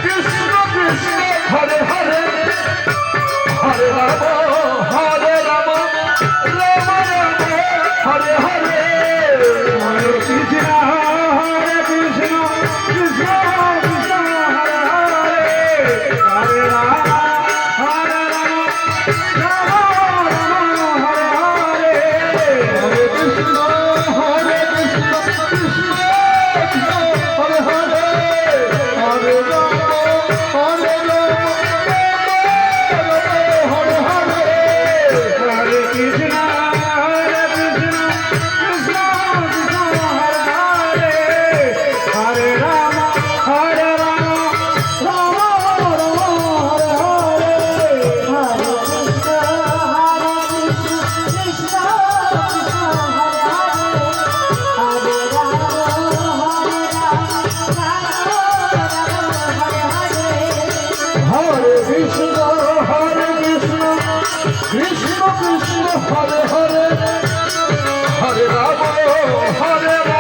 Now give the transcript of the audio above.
Krishna Krishna Hare Hare Hare Ram Hare Ram Ram Ram Hare Hare Hare Krishna Krishna Krishna Krishna Hare Hare Hare Ram Hare Ram Ram Ram Hare Hare Hare Krishna Krishna Krishna Hare Hare Hare Ram Hare Ram Hare Hare Hare Krishna Krishna Krishna Hare Hare Hare Ram Hare Ram Ram Ram Hare Hare Hare Krishna Krishna Krishna Hare Hare Krishna Krishna Krishna Hare Hare Hare Ram Hare Ram